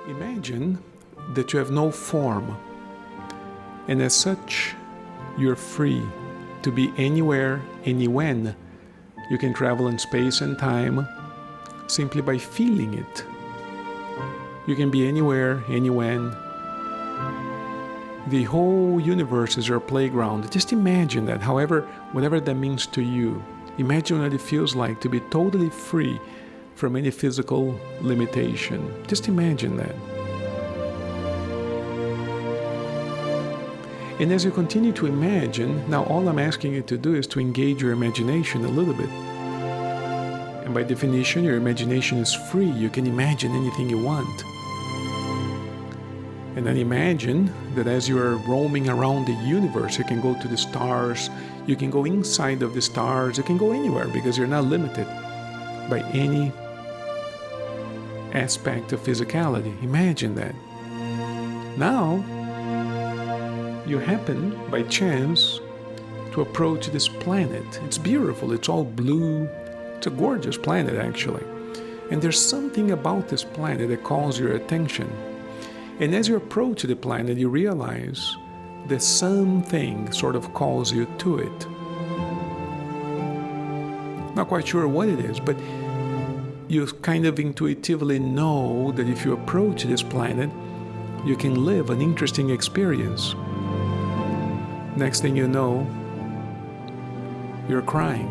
Imagine that you have no form, and as such, you're free to be anywhere, anywhen. You can travel in space and time simply by feeling it. You can be anywhere, anywhen. The whole universe is your playground. Just imagine that, whatever that means to you. Imagine what it feels like to be totally free from any physical limitation. Just imagine that. And as you continue to imagine, now all I'm asking you to do is to engage your imagination a little bit. And by definition, your imagination is free. You can imagine anything you want. And then imagine that as you are roaming around the universe, you can go to the stars, you can go inside of the stars, you can go anywhere because you're not limited by any aspect of physicality. Imagine that. Now, you happen, by chance, to approach this planet. It's beautiful, it's all blue. It's a gorgeous planet, actually. And there's something about this planet that calls your attention. And as you approach the planet, you realize that something sort of calls you to it. Not quite sure what it is, but you kind of intuitively know that if you approach this planet, you can live an interesting experience. Next thing you know, you're crying.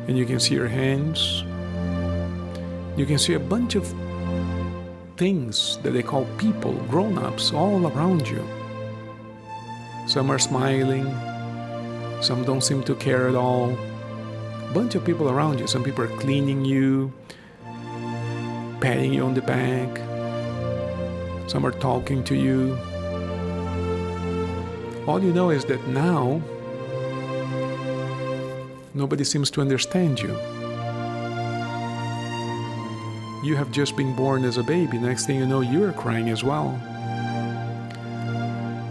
And you can see your hands. You can see a bunch of things that they call people, grown-ups, all around you. Some are smiling. Some don't seem to care at all. A bunch of people around you. Some people are cleaning you, patting you on the back. Some are talking to you. All you know is that now, nobody seems to understand you. You have just been born as a baby. Next thing you know, you're crying as well.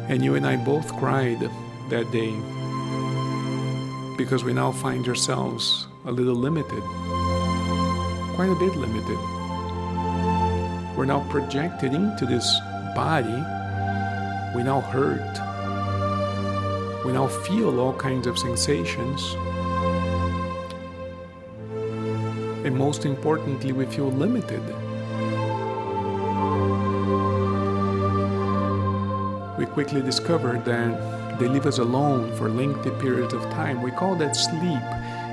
And you and I both cried that day because we now find ourselves a little limited, quite a bit limited. We're now projected into this body. We now hurt. We now feel all kinds of sensations. And most importantly, we feel limited. We quickly discover that they leave us alone for lengthy periods of time. We call that sleep.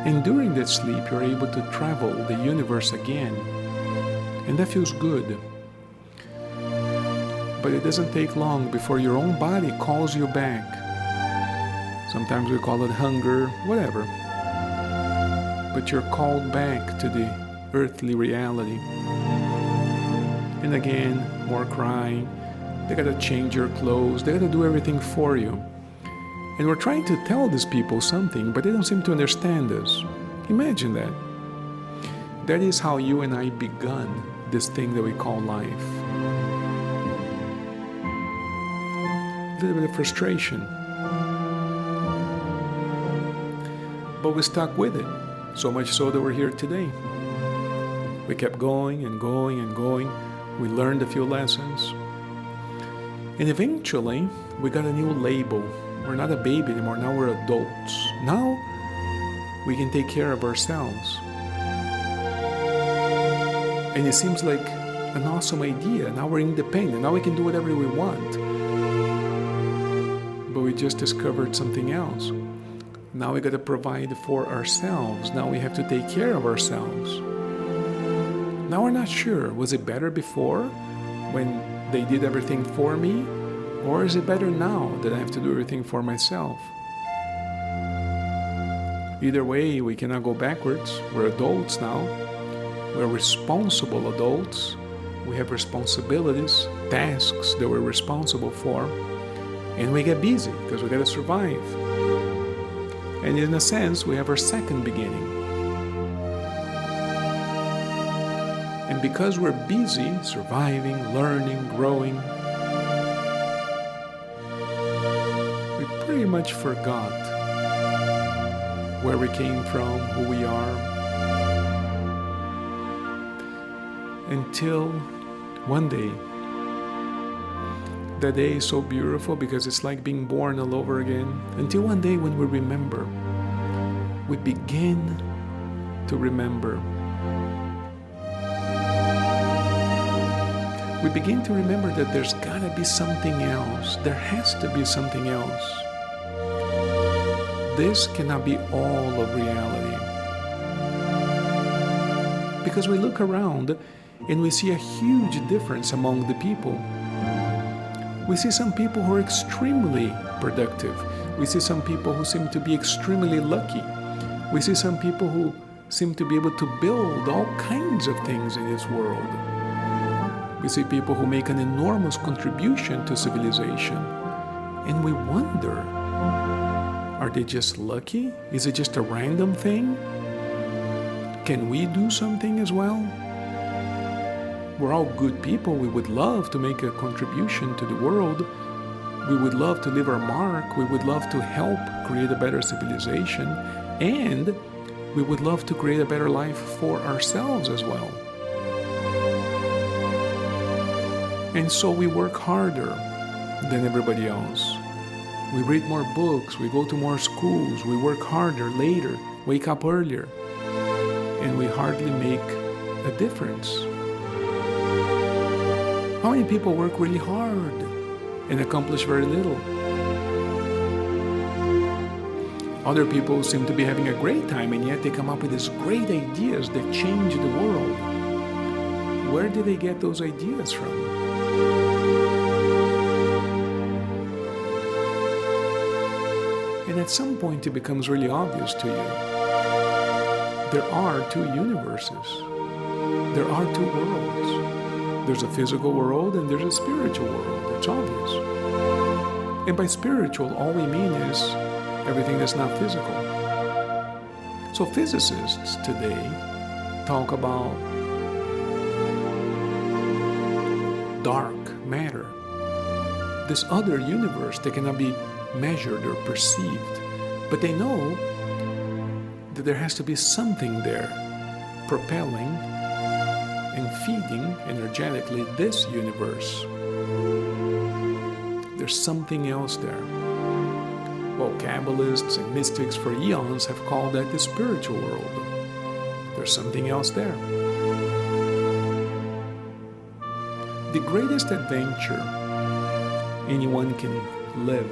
And during that sleep, you're able to travel the universe again. And that feels good. But it doesn't take long before your own body calls you back. Sometimes we call it hunger, whatever. But you're called back to the earthly reality. And again, more crying. They gotta change your clothes. They gotta do everything for you. And we're trying to tell these people something, but they don't seem to understand us. Imagine that. That is how you and I begun this thing that we call life. A little bit of frustration. But we stuck with it. So much so that we're here today. We kept going and going and going. We learned a few lessons. And eventually, we got a new label. We're not a baby anymore. Now we're adults. Now, we can take care of ourselves. And it seems like an awesome idea. Now we're independent. Now we can do whatever we want. But we just discovered something else. Now we got to provide for ourselves. Now we have to take care of ourselves. Now we're not sure. Was it better before when they did everything for me? Or is it better now that I have to do everything for myself? Either way, we cannot go backwards. We're adults now. We're responsible adults. We have responsibilities, tasks that we're responsible for. And we get busy because we got to survive. And in a sense, we have our second beginning. And because we're busy surviving, learning, growing, we pretty much forgot where we came from, who we are, until One day, that day is so beautiful because it's like being born all over again. Until one day when we remember, we begin to remember. We begin to remember that there's gotta be something else. There has to be something else. This cannot be all of reality. Because we look around and we see a huge difference among the people. We see some people who are extremely productive. We see some people who seem to be extremely lucky. We see some people who seem to be able to build all kinds of things in this world. We see people who make an enormous contribution to civilization. And we wonder, are they just lucky? Is it just a random thing? Can we do something as well? We're all good people. We would love to make a contribution to the world. We would love to leave our mark. We would love to help create a better civilization. And we would love to create a better life for ourselves as well. And so we work harder than everybody else. We read more books, we go to more schools, we work harder later, wake up earlier, and we hardly make a difference. How many people work really hard and accomplish very little? Other people seem to be having a great time, and yet they come up with these great ideas that change the world. Where did they get those ideas from? And at some point it becomes really obvious to you. There are two universes. There are two worlds. There's a physical world and there's a spiritual world. It's obvious. And by spiritual, all we mean is everything that's not physical. So physicists today talk about dark matter, this other universe that cannot be measured or perceived, but they know that there has to be something there propelling and feeding energetically this universe. There's something else there. Well, Kabbalists and mystics for eons have called that the spiritual world. There's something else there. The greatest adventure anyone can live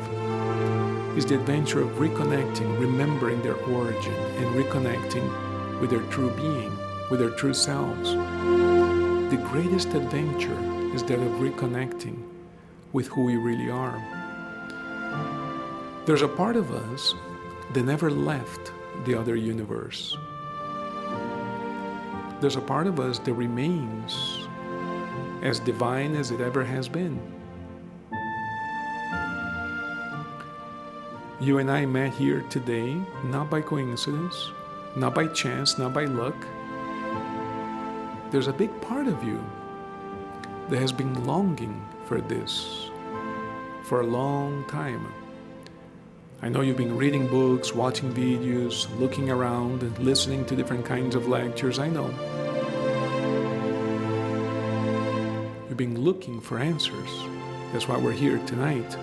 is the adventure of reconnecting, remembering their origin, and reconnecting with their true being, with their true selves. The greatest adventure is that of reconnecting with who we really are. There's a part of us that never left the other universe. There's a part of us that remains as divine as it ever has been. You and I met here today, not by coincidence, not by chance, not by luck. There's a big part of you that has been longing for this for a long time. I know you've been reading books, watching videos, looking around, and listening to different kinds of lectures. I know. You've been looking for answers. That's why we're here tonight.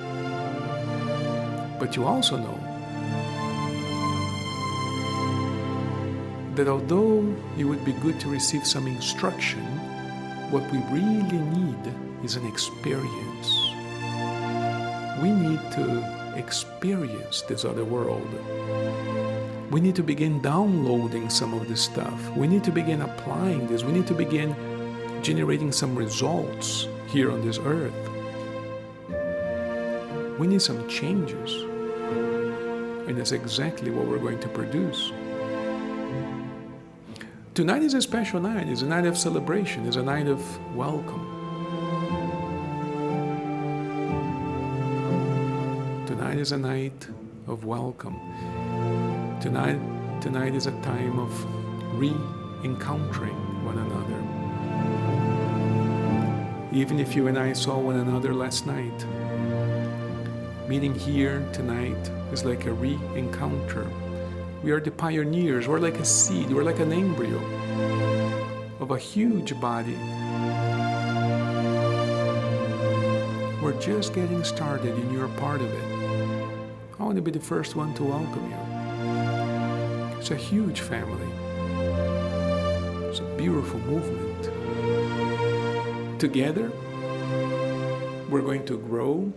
But you also know that although it would be good to receive some instruction, what we really need is an experience. We need to experience this other world. We need to begin downloading some of this stuff. We need to begin applying this. We need to begin generating some results here on this earth. We need some changes. And that's exactly what we're going to produce. Tonight is a special night. It's a night of celebration. It's a night of welcome. Tonight is a night of welcome. Tonight is a time of re-encountering one another. Even if you and I saw one another last night, meeting here tonight is like a re-encounter. We are the pioneers. We're like a seed. We're like an embryo of a huge body are just getting started and you're a part of it, I want to be the first one to welcome you. It's a huge family. It's a beautiful movement. Together, we're going to grow.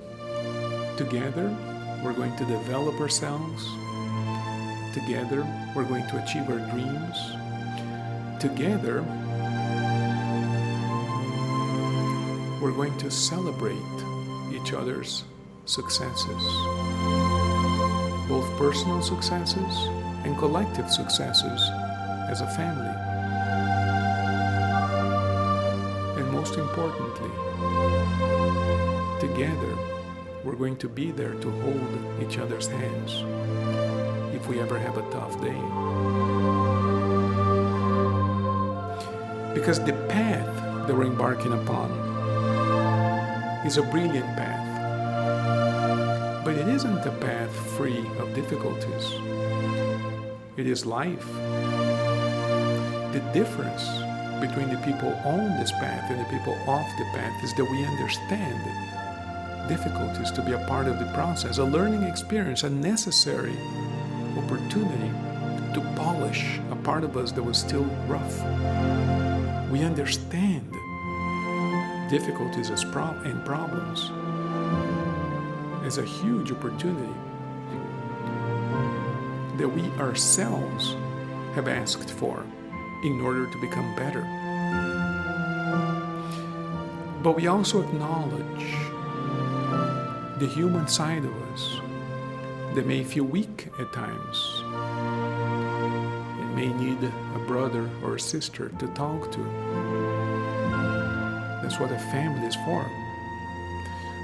Together, we're going to develop ourselves. Together, we're going to achieve our dreams. Together, we're going to celebrate each other's successes, both personal successes and collective successes as a family. And most importantly, together, we're going to be there to hold each other's hands if we ever have a tough day. Because the path that we're embarking upon is a brilliant path. But it isn't a path free of difficulties. It is life. The difference between the people on this path and the people off the path is that we understand difficulties to be a part of the process, a learning experience, a necessary opportunity to polish a part of us that was still rough. We understand difficulties and problems as a huge opportunity that we ourselves have asked for in order to become better. But we also acknowledge the human side of us that may feel weak at times and may need a brother or a sister to talk to. That's what a family is for.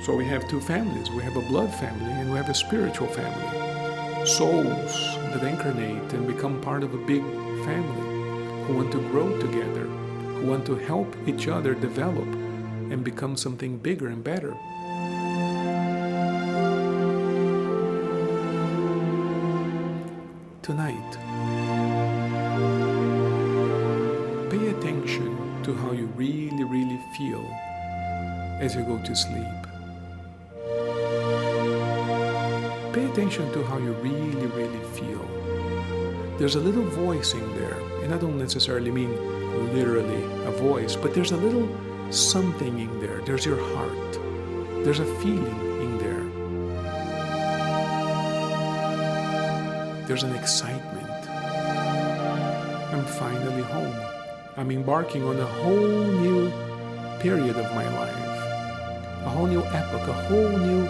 So we have two families. We have a blood family and we have a spiritual family. Souls that incarnate and become part of a big family who want to grow together, who want to help each other develop and become something bigger and better. Tonight, pay attention to how you really feel as you go to sleep. Pay attention to how you really feel. There's a little voice in there, and I don't necessarily mean literally a voice, but there's a little something in there. There's your heart. There's a feeling in there. There's an excitement. I'm finally home. I'm embarking on a whole new period of my life, a whole new epoch, a whole new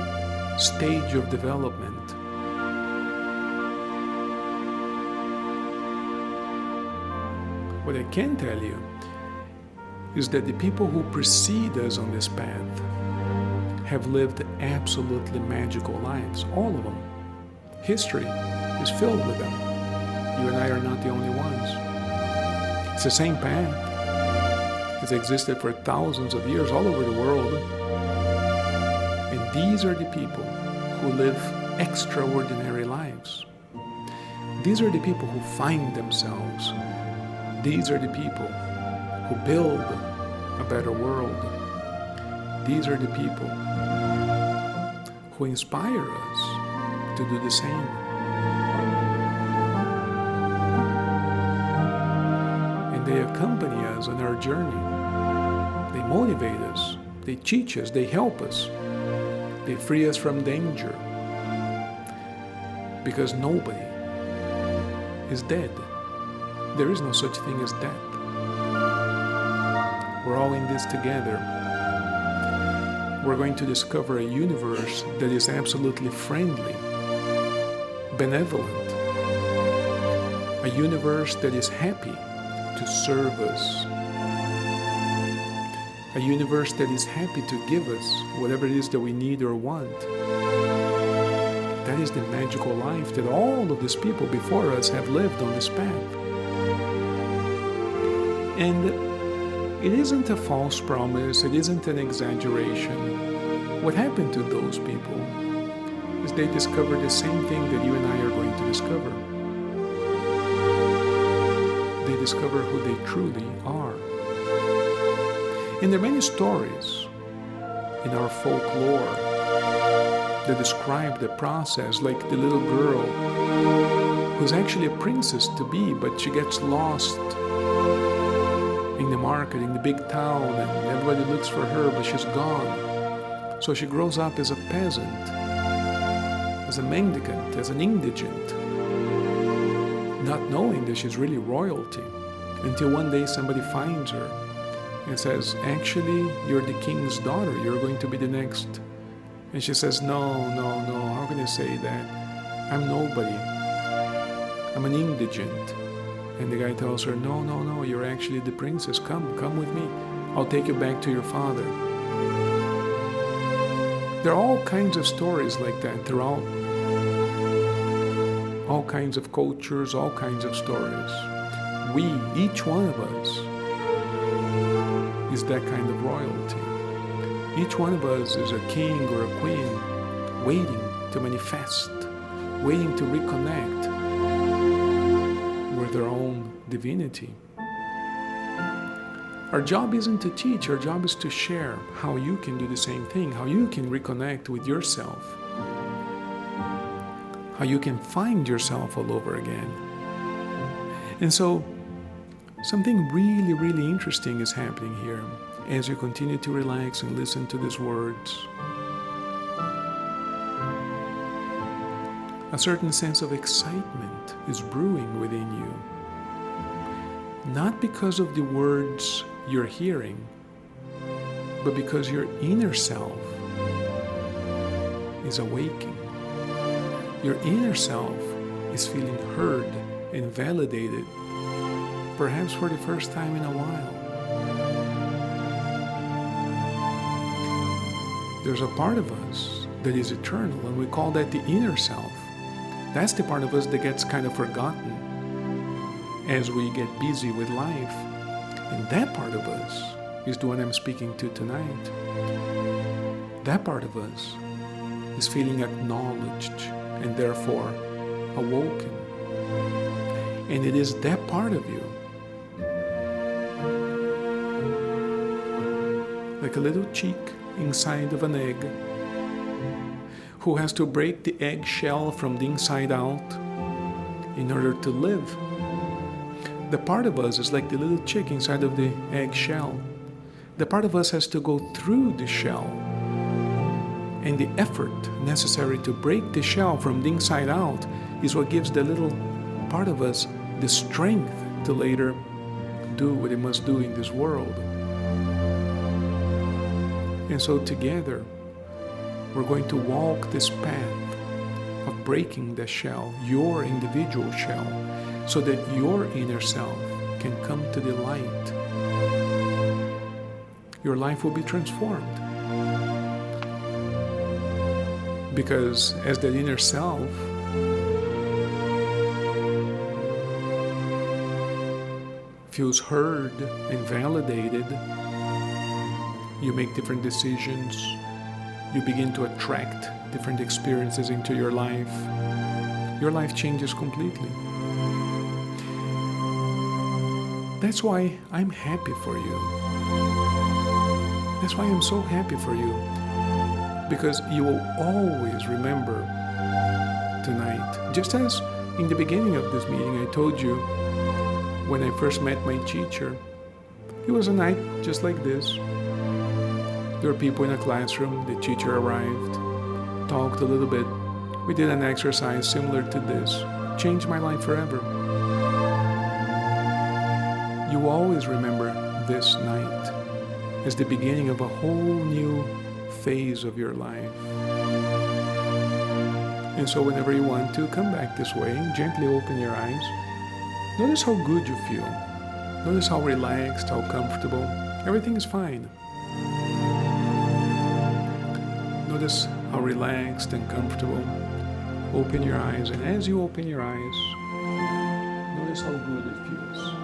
stage of development. What I can tell you is that the people who precede us on this path have lived absolutely magical lives, all of them. History is filled with them. You and I are not the only ones. It's the same path. It's existed for thousands of years all over the world. And these are the people who live extraordinary lives. These are the people who find themselves. These are the people who build a better world. These are the people who inspire us to do the same. And they accompany us on our journey. They motivate us. They teach us. They help us. They free us from danger. Because nobody is dead. There is no such thing as death. We're all in this together. We're going to discover a universe that is absolutely friendly, benevolent, a universe that is happy to serve us, a universe that is happy to give us whatever it is that we need or want. That is the magical life that all of these people before us have lived on this path. And it isn't a false promise, it isn't an exaggeration. What happened to those people is they discovered the same thing that you and I are going to discover. They discover who they truly are. And there are many stories in our folklore that describe the process, like the little girl who's actually a princess to be, but she gets lost in the market, in the big town, and everybody looks for her, but she's gone. So she grows up as a peasant, as a mendicant, as an indigent, not knowing that she's really royalty, until one day somebody finds her and says, actually, you're the king's daughter, you're going to be the next. And she says, no, how can you say that? I'm nobody. I'm an indigent. And the guy tells her, no, you're actually the princess. Come with me. I'll take you back to your father. There are all kinds of stories like that throughout all kinds of cultures, all kinds of stories. We, each one of us, is that kind of royalty. Each one of us is a king or a queen waiting to manifest, waiting to reconnect with their own divinity. Our job isn't to teach, our job is to share how you can do the same thing, how you can reconnect with yourself, how you can find yourself all over again. And so, something really, really interesting is happening here as you continue to relax and listen to these words. A certain sense of excitement is brewing within you. Not because of the words you're hearing, but because your inner self is awaking. Your inner self is feeling heard and validated, perhaps for the first time in a while. There's a part of us that is eternal, and we call that the inner self. That's the part of us that gets kind of forgotten as we get busy with life. And that part of us is the one I'm speaking to tonight. That part of us is feeling acknowledged and therefore awoken. And it is that part of you, like a little chick inside of an egg, who has to break the egg shell from the inside out in order to live. The part of us is like the little chick inside of the egg shell. The part of us has to go through the shell, and the effort necessary to break the shell from the inside out is what gives the little part of us the strength to later do what it must do in this world. And so together, we're going to walk this path of breaking the shell, your individual shell, so that your inner self can come to the light. Your life will be transformed. Because as that inner self feels heard and validated, you make different decisions, you begin to attract different experiences into your life. Your life changes completely. That's why I'm happy for you. That's why I'm so happy for you. Because you will always remember tonight. Just as in the beginning of this meeting I told you, when I first met my teacher, it was a night just like this. There were people in a classroom, the teacher arrived, talked a little bit. We did an exercise similar to this. Changed my life forever. You always remember this night as the beginning of a whole new phase of your life. And so whenever you want to, come back this way, gently open your eyes. Notice how good you feel. Notice how relaxed, how comfortable. Everything is fine. Notice how relaxed and comfortable. Open your eyes, and as you open your eyes, notice how good it feels.